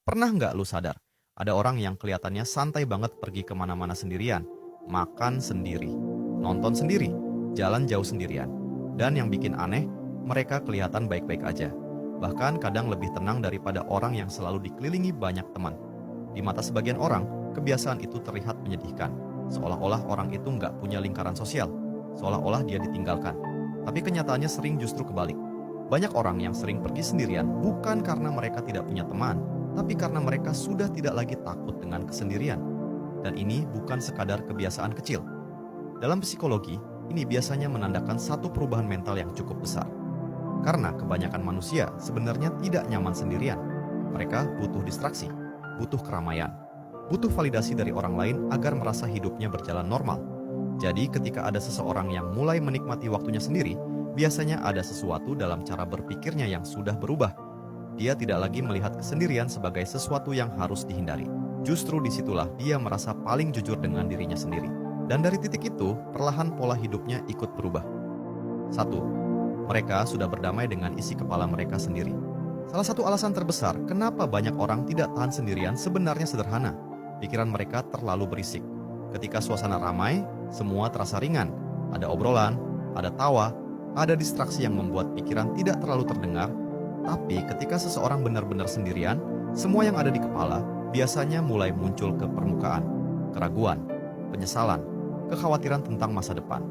Pernah nggak lu sadar, ada orang yang kelihatannya santai banget pergi kemana-mana sendirian, makan sendiri, nonton sendiri, jalan jauh sendirian. Dan yang bikin aneh, mereka kelihatan baik-baik aja. Bahkan kadang lebih tenang daripada orang yang selalu dikelilingi banyak teman. Di mata sebagian orang, kebiasaan itu terlihat menyedihkan. Seolah-olah orang itu nggak punya lingkaran sosial, seolah-olah dia ditinggalkan. Tapi kenyataannya sering justru kebalik. Banyak orang yang sering pergi sendirian bukan karena mereka tidak punya teman, tapi karena mereka sudah tidak lagi takut dengan kesendirian. Dan ini bukan sekadar kebiasaan kecil. Dalam psikologi, ini biasanya menandakan satu perubahan mental yang cukup besar. Karena kebanyakan manusia sebenarnya tidak nyaman sendirian. Mereka butuh distraksi, butuh keramaian, butuh validasi dari orang lain agar merasa hidupnya berjalan normal. Jadi ketika ada seseorang yang mulai menikmati waktunya sendiri, biasanya ada sesuatu dalam cara berpikirnya yang sudah berubah. Dia tidak lagi melihat kesendirian sebagai sesuatu yang harus dihindari. Justru disitulah dia merasa paling jujur dengan dirinya sendiri. Dan dari titik itu, perlahan pola hidupnya ikut berubah. 1. Mereka sudah berdamai dengan isi kepala mereka sendiri. Salah satu alasan terbesar kenapa banyak orang tidak tahan sendirian sebenarnya sederhana. Pikiran mereka terlalu berisik. Ketika suasana ramai, semua terasa ringan. Ada obrolan, ada tawa, ada distraksi yang membuat pikiran tidak terlalu terdengar. Tapi ketika seseorang benar-benar sendirian, semua yang ada di kepala biasanya mulai muncul ke permukaan. Keraguan, penyesalan, kekhawatiran tentang masa depan.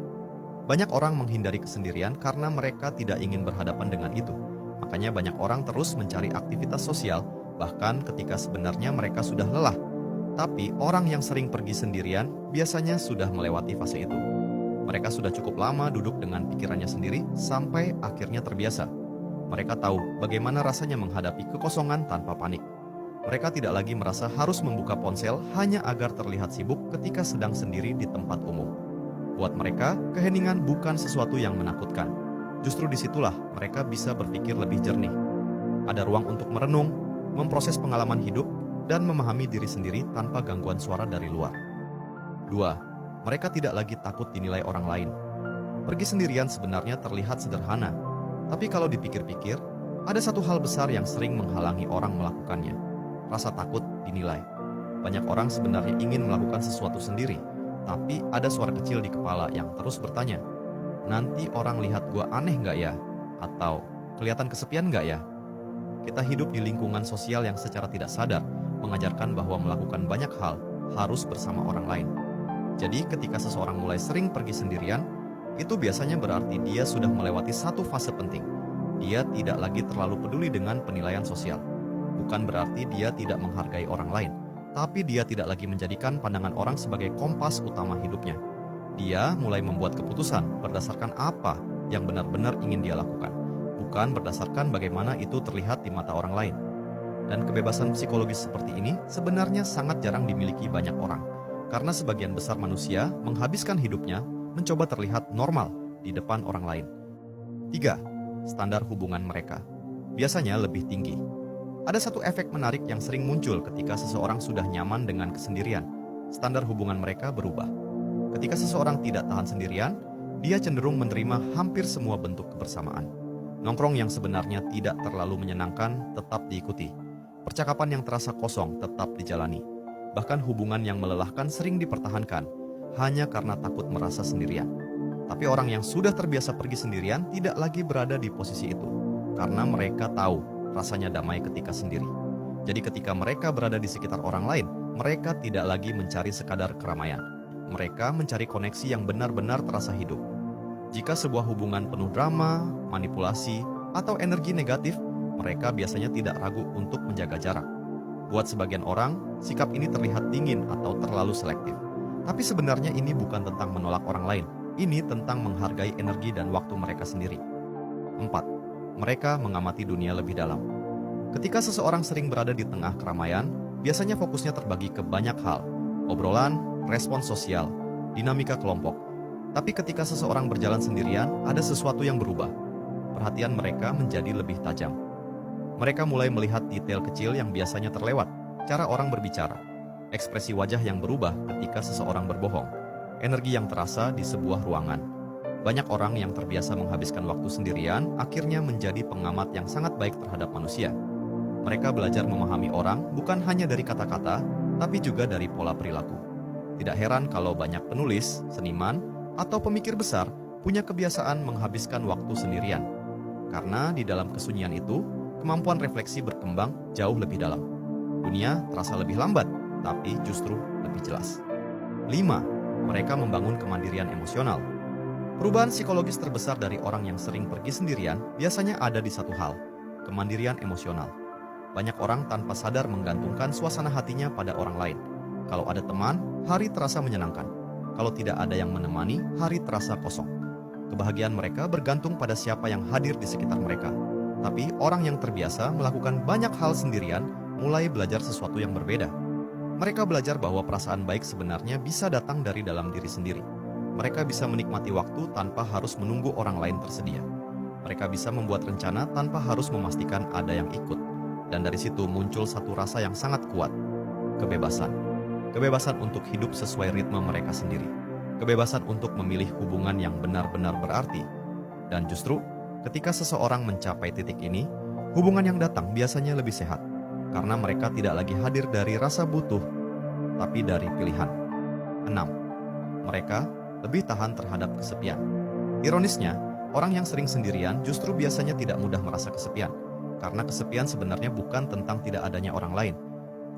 Banyak orang menghindari kesendirian karena mereka tidak ingin berhadapan dengan itu. Makanya banyak orang terus mencari aktivitas sosial, bahkan ketika sebenarnya mereka sudah lelah. Tapi orang yang sering pergi sendirian biasanya sudah melewati fase itu. Mereka sudah cukup lama duduk dengan pikirannya sendiri sampai akhirnya terbiasa. Mereka tahu bagaimana rasanya menghadapi kekosongan tanpa panik. Mereka tidak lagi merasa harus membuka ponsel hanya agar terlihat sibuk ketika sedang sendiri di tempat umum. Buat mereka, keheningan bukan sesuatu yang menakutkan. Justru disitulah mereka bisa berpikir lebih jernih. Ada ruang untuk merenung, memproses pengalaman hidup, dan memahami diri sendiri tanpa gangguan suara dari luar. 2. Mereka tidak lagi takut dinilai orang lain. Pergi sendirian sebenarnya terlihat sederhana. Tapi kalau dipikir-pikir, ada satu hal besar yang sering menghalangi orang melakukannya. Rasa takut dinilai. Banyak orang sebenarnya ingin melakukan sesuatu sendiri, tapi ada suara kecil di kepala yang terus bertanya, nanti orang lihat gua aneh nggak ya? Atau kelihatan kesepian nggak ya? Kita hidup di lingkungan sosial yang secara tidak sadar mengajarkan bahwa melakukan banyak hal harus bersama orang lain. Jadi ketika seseorang mulai sering pergi sendirian, itu biasanya berarti dia sudah melewati satu fase penting. Dia tidak lagi terlalu peduli dengan penilaian sosial. Bukan berarti dia tidak menghargai orang lain, tapi dia tidak lagi menjadikan pandangan orang sebagai kompas utama hidupnya. Dia mulai membuat keputusan berdasarkan apa yang benar-benar ingin dia lakukan, bukan berdasarkan bagaimana itu terlihat di mata orang lain. Dan kebebasan psikologis seperti ini sebenarnya sangat jarang dimiliki banyak orang, karena sebagian besar manusia menghabiskan hidupnya mencoba terlihat normal di depan orang lain. 3. Standar hubungan mereka biasanya lebih tinggi. Ada satu efek menarik yang sering muncul ketika seseorang sudah nyaman dengan kesendirian. Standar hubungan mereka berubah. Ketika seseorang tidak tahan sendirian, dia cenderung menerima hampir semua bentuk kebersamaan. Nongkrong yang sebenarnya tidak terlalu menyenangkan tetap diikuti. Percakapan yang terasa kosong tetap dijalani. Bahkan hubungan yang melelahkan sering dipertahankan hanya karena takut merasa sendirian. Tapi orang yang sudah terbiasa pergi sendirian tidak lagi berada di posisi itu, karena mereka tahu rasanya damai ketika sendiri. Jadi ketika mereka berada di sekitar orang lain, mereka tidak lagi mencari sekadar keramaian. Mereka mencari koneksi yang benar-benar terasa hidup. Jika sebuah hubungan penuh drama, manipulasi, atau energi negatif, mereka biasanya tidak ragu untuk menjaga jarak. Buat sebagian orang, sikap ini terlihat dingin atau terlalu selektif. Tapi sebenarnya ini bukan tentang menolak orang lain. Ini tentang menghargai energi dan waktu mereka sendiri. 4. Mereka mengamati dunia lebih dalam. Ketika seseorang sering berada di tengah keramaian, biasanya fokusnya terbagi ke banyak hal. Obrolan, respons sosial, dinamika kelompok. Tapi ketika seseorang berjalan sendirian, ada sesuatu yang berubah. Perhatian mereka menjadi lebih tajam. Mereka mulai melihat detail kecil yang biasanya terlewat. Cara orang berbicara, ekspresi wajah yang berubah ketika seseorang berbohong, energi yang terasa di sebuah ruangan. Banyak orang yang terbiasa menghabiskan waktu sendirian akhirnya menjadi pengamat yang sangat baik terhadap manusia. Mereka belajar memahami orang bukan hanya dari kata-kata, tapi juga dari pola perilaku. Tidak heran kalau banyak penulis, seniman, atau pemikir besar punya kebiasaan menghabiskan waktu sendirian. Karena di dalam kesunyian itu, kemampuan refleksi berkembang jauh lebih dalam. Dunia terasa lebih lambat, tapi justru lebih jelas. 5. Mereka membangun kemandirian emosional. Perubahan psikologis terbesar dari orang yang sering pergi sendirian biasanya ada di satu hal, kemandirian emosional. Banyak orang tanpa sadar menggantungkan suasana hatinya pada orang lain. Kalau ada teman, hari terasa menyenangkan. Kalau tidak ada yang menemani, hari terasa kosong. Kebahagiaan mereka bergantung pada siapa yang hadir di sekitar mereka. Tapi orang yang terbiasa melakukan banyak hal sendirian mulai belajar sesuatu yang berbeda. Mereka belajar bahwa perasaan baik sebenarnya bisa datang dari dalam diri sendiri. Mereka bisa menikmati waktu tanpa harus menunggu orang lain tersedia. Mereka bisa membuat rencana tanpa harus memastikan ada yang ikut. Dan dari situ muncul satu rasa yang sangat kuat, kebebasan. Kebebasan untuk hidup sesuai ritme mereka sendiri. Kebebasan untuk memilih hubungan yang benar-benar berarti. Dan justru, ketika seseorang mencapai titik ini, hubungan yang datang biasanya lebih sehat. Karena mereka tidak lagi hadir dari rasa butuh, tapi dari pilihan. 6. Mereka lebih tahan terhadap kesepian. Ironisnya, orang yang sering sendirian justru biasanya tidak mudah merasa kesepian. Karena kesepian sebenarnya bukan tentang tidak adanya orang lain.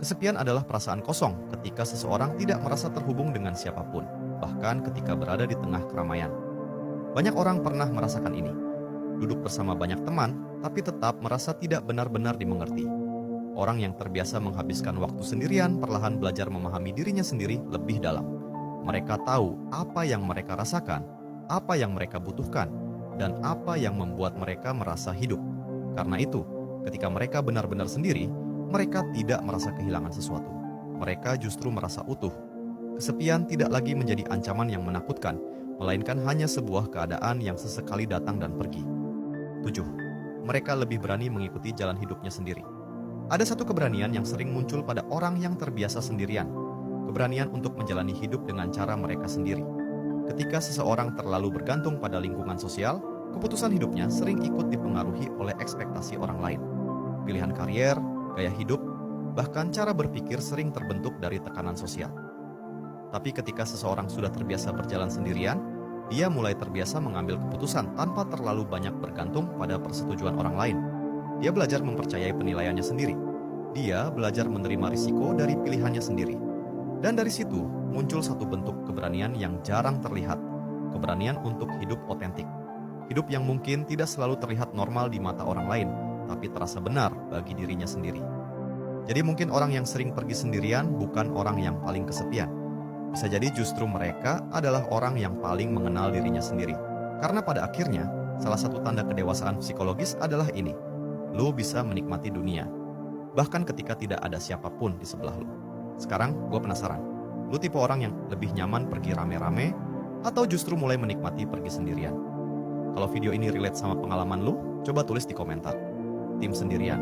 Kesepian adalah perasaan kosong ketika seseorang tidak merasa terhubung dengan siapapun, bahkan ketika berada di tengah keramaian. Banyak orang pernah merasakan ini. Duduk bersama banyak teman, tapi tetap merasa tidak benar-benar dimengerti. Orang yang terbiasa menghabiskan waktu sendirian perlahan belajar memahami dirinya sendiri lebih dalam. Mereka tahu apa yang mereka rasakan, apa yang mereka butuhkan, dan apa yang membuat mereka merasa hidup. Karena itu, ketika mereka benar-benar sendiri, mereka tidak merasa kehilangan sesuatu. Mereka justru merasa utuh. Kesepian tidak lagi menjadi ancaman yang menakutkan, melainkan hanya sebuah keadaan yang sesekali datang dan pergi. 7. Mereka lebih berani mengikuti jalan hidupnya sendiri. Ada satu keberanian yang sering muncul pada orang yang terbiasa sendirian. Keberanian untuk menjalani hidup dengan cara mereka sendiri. Ketika seseorang terlalu bergantung pada lingkungan sosial, keputusan hidupnya sering ikut dipengaruhi oleh ekspektasi orang lain. Pilihan karier, gaya hidup, bahkan cara berpikir sering terbentuk dari tekanan sosial. Tapi ketika seseorang sudah terbiasa berjalan sendirian, dia mulai terbiasa mengambil keputusan tanpa terlalu banyak bergantung pada persetujuan orang lain. Dia belajar mempercayai penilaiannya sendiri. Dia belajar menerima risiko dari pilihannya sendiri. Dan dari situ muncul satu bentuk keberanian yang jarang terlihat, keberanian untuk hidup otentik. Hidup yang mungkin tidak selalu terlihat normal di mata orang lain, tapi terasa benar bagi dirinya sendiri. Jadi mungkin orang yang sering pergi sendirian bukan orang yang paling kesepian. Bisa jadi justru mereka adalah orang yang paling mengenal dirinya sendiri. Karena pada akhirnya, salah satu tanda kedewasaan psikologis adalah ini. Lu bisa menikmati dunia, bahkan ketika tidak ada siapapun di sebelah lu. Sekarang, gue penasaran. Lu tipe orang yang lebih nyaman pergi rame-rame, atau justru mulai menikmati pergi sendirian? Kalau video ini relate sama pengalaman lu, coba tulis di komentar. Tim sendirian,